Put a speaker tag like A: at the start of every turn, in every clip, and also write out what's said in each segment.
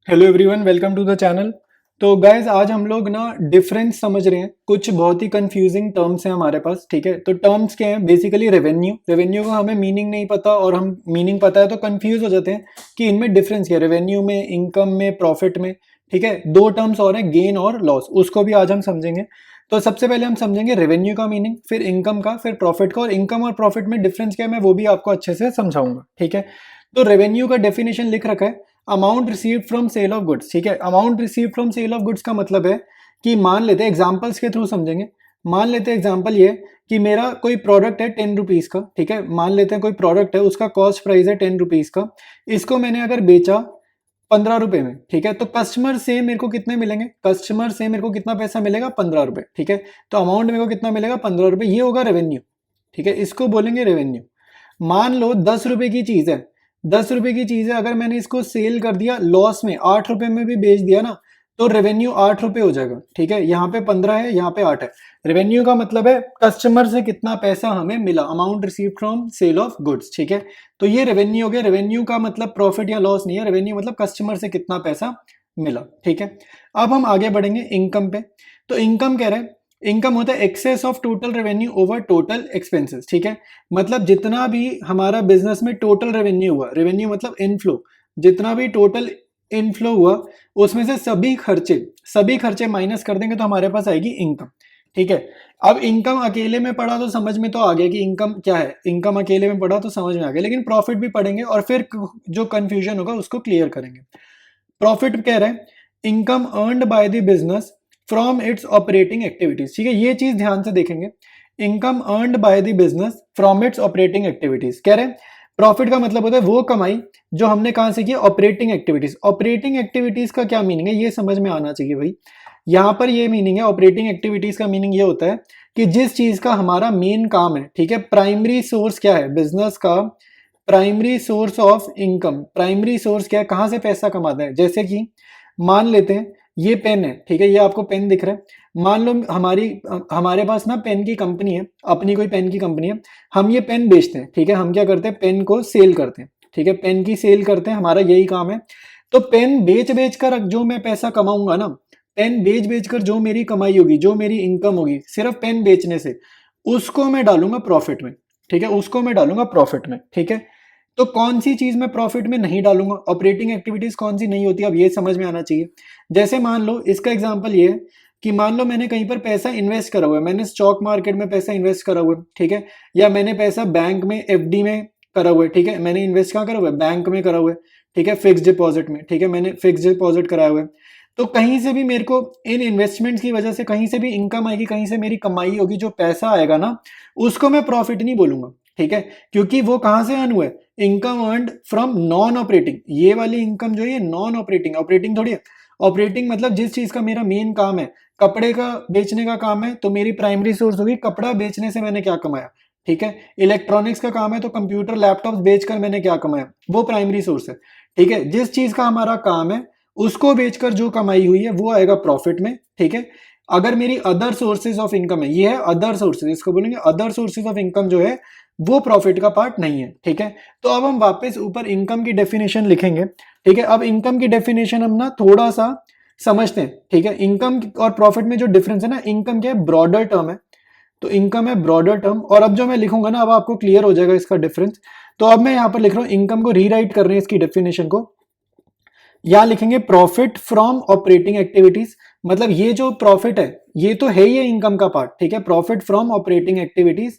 A: Hello everyone, welcome to the channel. तो guys आज हम लोग ना डिफरेंस समझ रहे हैं। कुछ बहुत ही कंफ्यूजिंग टर्म्स हैं हमारे पास, ठीक है। तो टर्म्स क्या हैं? बेसिकली रेवेन्यू का हमें मीनिंग नहीं पता और हम मीनिंग पता है तो कंफ्यूज हो जाते हैं कि इनमें डिफरेंस क्या है, रेवेन्यू में, इनकम में, प्रॉफिट में, ठीक है। दो टर्म्स और हैं, गेन और लॉस, उसको भी आज हम समझेंगे। तो सबसे पहले हम समझेंगे रेवेन्यू का मीनिंग, फिर इनकम का, फिर प्रॉफिट का। और इनकम और प्रॉफिट में डिफरेंस क्या है मैं वो भी आपको अच्छे से समझाऊंगा, ठीक है। तो रेवेन्यू का डेफिनेशन लिख रखा है, amount received from sale of goods, ठीक है। Amount received from sale of goods का मतलब है कि मान लेते हैं, एग्जांपल्स के थ्रू समझेंगे। मान लेते हैं एग्जांपल ये कि मेरा कोई प्रोडक्ट है 10 रुपीज का, ठीक है। मान लेते हैं कोई प्रोडक्ट है, उसका कॉस्ट प्राइस है 10 रुपीज का। इसको मैंने अगर बेचा 15 रुपए में, ठीक है, तो कस्टमर से मेरे को कितने मिलेंगे? कस्टमर से मेरे को कितना पैसा मिलेगा? 15 रुपए, ठीक है। तो अमाउंट मेरे को कितना मिलेगा? 15 रुपए। ये होगा रेवेन्यू, ठीक है, इसको बोलेंगे रेवेन्यू। मान लो 10 रुपए की चीज है, 10 रुपए की चीज है, अगर मैंने इसको सेल कर दिया लॉस में, 8 रुपए में भी बेच दिया ना, तो रेवेन्यू 8 रुपए हो जाएगा, ठीक है। यहाँ पे 15 है, यहाँ पे 8 है। रेवेन्यू का मतलब है कस्टमर से कितना पैसा हमें मिला, amount receive from sale of goods, ठीक है। तो ये रेवेन्यू हो गया। रेवेन्यू का मतलब प्रॉफिट या लॉस नहीं है, रेवेन्यू मतलब कस्टमर से कितना पैसा मिला, ठीक है। अब हम आगे बढ़ेंगे इनकम पे। तो इनकम कह रहे हैं, इनकम होता है excess of total revenue over total expenses, ठीक है। मतलब जितना भी हमारा बिजनेस में टोटल रेवेन्यू हुआ, रेवेन्यू मतलब इनफ्लो, जितना भी टोटल इनफ्लो हुआ उसमें से सभी खर्चे माइनस कर देंगे तो हमारे पास आएगी इनकम, ठीक है। अब इनकम अकेले में पढ़ा तो समझ में तो आ गया कि इनकम क्या है, इनकम अकेले में पढ़ा तो समझ में आ गया, लेकिन प्रॉफिट भी पढ़ेंगे और फिर जो कंफ्यूजन होगा उसको क्लियर करेंगे। प्रॉफिट कह रहे हैं income earned by the business from its operating activities, ठीक है। ये चीज ध्यान से देखेंगे, income earned by the business from its operating activities कह रहे हैं। प्रॉफिट का मतलब होता है वो कमाई जो हमने कहां से की, ऑपरेटिंग एक्टिविटीज। ऑपरेटिंग एक्टिविटीज का क्या मीनिंग है ये समझ में आना चाहिए भाई। यहां पर ये मीनिंग है, ऑपरेटिंग एक्टिविटीज का मीनिंग ये होता है कि जिस चीज का हमारा मेन काम है, ठीक है। प्राइमरी सोर्स क्या है बिजनेस का? Primary source of income, primary source क्या है, कहां से पैसा कमाता है? जैसे कि मान लेते हैं ये पेन है, ठीक है, ये आपको पेन दिख रहा है। मान लो हमारे पास ना पेन की कंपनी है, अपनी कोई पेन की कंपनी है। हम ये पेन बेचते हैं, ठीक है। हम क्या करते हैं, पेन को सेल करते हैं, ठीक है। पेन की सेल करते हैं, हमारा यही काम है। तो पेन बेच बेच कर जो मैं पैसा कमाऊंगा ना, पेन बेच बेच कर जो मेरी कमाई होगी, जो मेरी इनकम होगी सिर्फ पेन बेचने से, उसको मैं डालूंगा प्रॉफिट में, ठीक है। उसको मैं डालूंगा प्रॉफिट में, ठीक है। तो कौन सी चीज मैं प्रॉफिट में नहीं डालूंगा, ऑपरेटिंग एक्टिविटीज कौन सी नहीं होती, अब ये समझ में आना चाहिए। जैसे मान लो इसका एग्जांपल ये है कि मान लो मैंने कहीं पर पैसा इन्वेस्ट करा हुआ है, मैंने स्टॉक मार्केट में पैसा इन्वेस्ट करा हुआ है, ठीक है। या मैंने पैसा बैंक में एफडी में करा हुआ है, ठीक है। मैंने इन्वेस्ट कहाँ करा हुआ है? बैंक में करा हुआ है, ठीक है, फिक्स डिपॉजिट में, ठीक है। मैंने फिक्स डिपॉजिट कराया हुआ है। तो कहीं से भी मेरे को इन इन्वेस्टमेंट्स की वजह से कहीं से भी इनकम आएगी, कहीं से मेरी कमाई होगी, जो पैसा आएगा ना उसको मैं प्रॉफिट नहीं बोलूंगा, ठीक है। क्योंकि वो कहां से अर्न हुआ है? Income earned from non operating. ये वाली इनकम जो है नॉन ऑपरेटिंग, ऑपरेटिंग थोड़ी है। ऑपरेटिंग मतलब जिस चीज का मेरा मेन काम है, कपड़े का बेचने का काम है तो मेरी प्राइमरी सोर्स होगी कपड़ा बेचने से मैंने क्या कमाया, ठीक है। इलेक्ट्रॉनिक्स का काम है तो कंप्यूटर लैपटॉप बेचकर मैंने क्या कमाया, वो प्राइमरी सोर्स है, ठीक है। जिस चीज का हमारा काम है उसको बेचकर जो कमाई हुई है वो आएगा प्रॉफिट में, ठीक है। अगर मेरी अदर सोर्सेज ऑफ इनकम है, ये है अदर सोर्सेज, इसको बोलेंगे अदर सोर्सेज ऑफ इनकम, जो है वो प्रॉफिट का पार्ट नहीं है, ठीक है। तो अब हम वापस ऊपर इनकम की डेफिनेशन लिखेंगे, ठीक है। अब इनकम की डेफिनेशन हम ना थोड़ा सा समझते हैं, ठीक है। इनकम और प्रॉफिट में जो डिफरेंस है ना, इनकम क्या है, ब्रॉडर टर्म है, तो इनकम है ब्रॉडर टर्म। और अब जो मैं लिखूंगा ना, अब आपको क्लियर हो जाएगा इसका डिफरेंस। तो अब मैं यहां पर लिख रहा हूं, इनकम को रीराइट कर रहे हैं इसकी डेफिनेशन को। यहां लिखेंगे प्रॉफिट फ्रॉम ऑपरेटिंग एक्टिविटीज, मतलब ये जो प्रॉफिट है ये तो है ही इनकम का पार्ट, ठीक है। प्रॉफिट फ्रॉम ऑपरेटिंग एक्टिविटीज,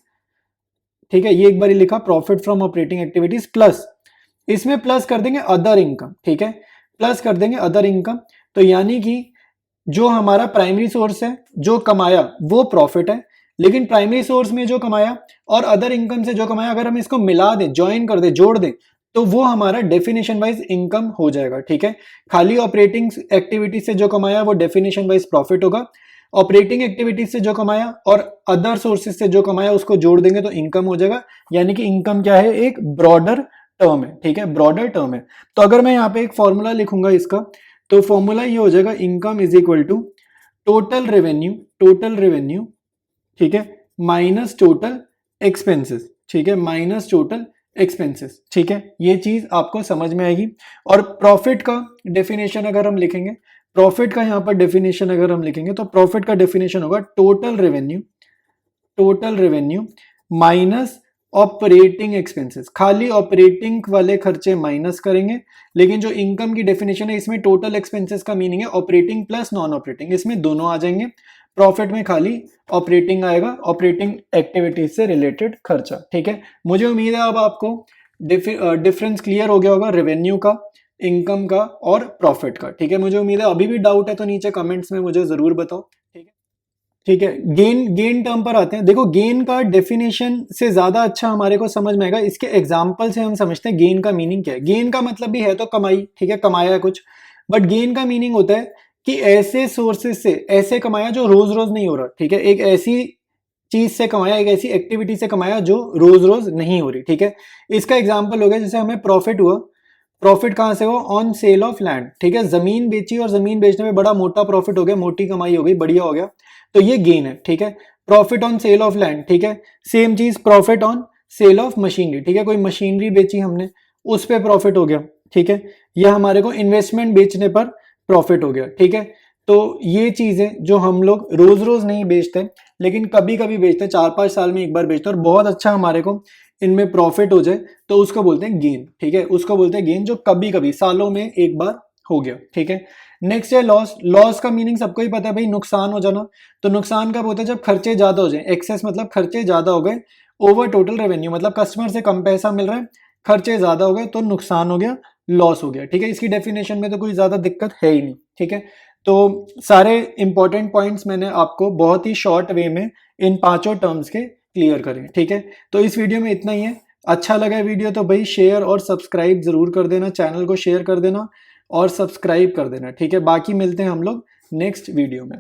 A: ठीक है, ये एक बार लिखा, profit from operating activities plus, इसमें प्लस कर देंगे अदर इनकम, ठीक है। प्लस कर देंगे अदर इनकम। तो यानी कि जो हमारा प्राइमरी सोर्स है जो कमाया वो प्रॉफिट है, लेकिन प्राइमरी सोर्स में जो कमाया और अदर इनकम से जो कमाया, अगर हम इसको मिला दें, ज्वाइन कर दें, जोड़ दें, तो वो हमारा डेफिनेशन वाइज इनकम हो जाएगा, ठीक है। खाली ऑपरेटिंग एक्टिविटीज से जो कमाया वो डेफिनेशन वाइज प्रॉफिट होगा। ऑपरेटिंग एक्टिविटीज से जो कमाया और अदर सोर्सेज से जो कमाया उसको जोड़ देंगे तो इनकम हो जाएगा। यानी कि इनकम क्या है, एक ब्रॉडर टर्म है, ठीक है, ब्रॉडर टर्म है। तो अगर मैं यहाँ पे एक फॉर्मूला लिखूंगा इसका, तो फॉर्मूला ये हो जाएगा, income is equal to total revenue, total revenue, ठीक है, माइनस टोटल एक्सपेंसेस, ठीक है, माइनस टोटल एक्सपेंसेस, ठीक है, ये चीज आपको समझ में आएगी। और प्रॉफिट का डेफिनेशन अगर हम लिखेंगे, प्रॉफिट का यहाँ पर डेफिनेशन अगर हम लिखेंगे तो प्रॉफिट का डेफिनेशन होगा total revenue minus operating expenses. खाली ऑपरेटिंग वाले खर्चे माइनस करेंगे, लेकिन जो इनकम की डेफिनेशन है इसमें टोटल एक्सपेंसेस का मीनिंग है ऑपरेटिंग प्लस नॉन ऑपरेटिंग, इसमें दोनों आ जाएंगे। प्रॉफिट में खाली ऑपरेटिंग आएगा, ऑपरेटिंग एक्टिविटीज से रिलेटेड खर्चा, ठीक है। मुझे उम्मीद है अब आपको डिफरेंस क्लियर हो गया होगा रेवेन्यू का, इनकम का और प्रॉफिट का, ठीक है। मुझे उम्मीद है अभी भी डाउट है तो नीचे कमेंट्स में मुझे जरूर बताओ, ठीक है। ठीक है, गेन टर्म पर आते हैं। देखो, गेन का डेफिनेशन से ज्यादा अच्छा हमारे को समझ में आएगा इसके एग्जाम्पल से हम समझते हैं गेन का मीनिंग क्या है। गेन का मतलब भी है तो कमाई, ठीक है, कमाया है कुछ, बट गेन का मीनिंग होता है कि ऐसे सोर्सेस से ऐसे कमाया जो रोज रोज नहीं हो रहा, ठीक है, एक ऐसी चीज से कमाया, एक ऐसी एक्टिविटी से कमाया जो रोज रोज नहीं हो रही, ठीक है। इसका एग्जाम्पल हो गया जैसे हमें प्रॉफिट हुआ, प्रॉफिट कहां से हुआ, ऑन सेल ऑफ लैंड, ठीक है, जमीन बेची और जमीन बेचने में बड़ा मोटा प्रॉफिट हो गया, मोटी कमाई हो गई, बढ़िया हो गया, तो ये गेन है, ठीक है। Profit on sale of land, ठीक है। सेम चीज profit on sale of machinery, ठीक है, कोई मशीनरी बेची हमने, उस पे प्रॉफिट हो गया, ठीक है। यह हमारे को इन्वेस्टमेंट बेचने पर प्रॉफिट हो गया, ठीक है। तो ये चीजें जो हम लोग रोज रोज नहीं बेचते लेकिन कभी कभी बेचते हैं, 4-5 साल में एक बार बेचते हैं और बहुत अच्छा हमारे को इनमें प्रॉफिट हो जाए, तो उसको बोलते हैं गेन, ठीक है, उसको बोलते हैं गेन, जो कभी कभी सालों में एक बार हो गया, ठीक है। नेक्स्ट है लॉस। लॉस का मीनिंग सबको ही पता है भाई, नुकसान हो जाना। तो नुकसान कब होता है, जब खर्चे ज्यादा हो जाए, एक्सेस मतलब खर्चे ज्यादा हो गए, ओवर टोटल रेवेन्यू मतलब कस्टमर से कम पैसा मिल रहा है, खर्चे ज्यादा हो गए तो नुकसान हो गया, लॉस हो गया, ठीक है। इसकी डेफिनेशन में तो कोई ज्यादा दिक्कत है ही नहीं, ठीक है। तो सारे इंपॉर्टेंट पॉइंट्स मैंने आपको बहुत ही शॉर्ट वे में इन 5 टर्म्स के क्लियर करें, ठीक है। तो इस वीडियो में इतना ही है। अच्छा लगा वीडियो तो भाई शेयर और सब्सक्राइब जरूर कर देना, चैनल को शेयर कर देना और सब्सक्राइब कर देना, ठीक है। बाकी मिलते हैं हम लोग नेक्स्ट वीडियो में।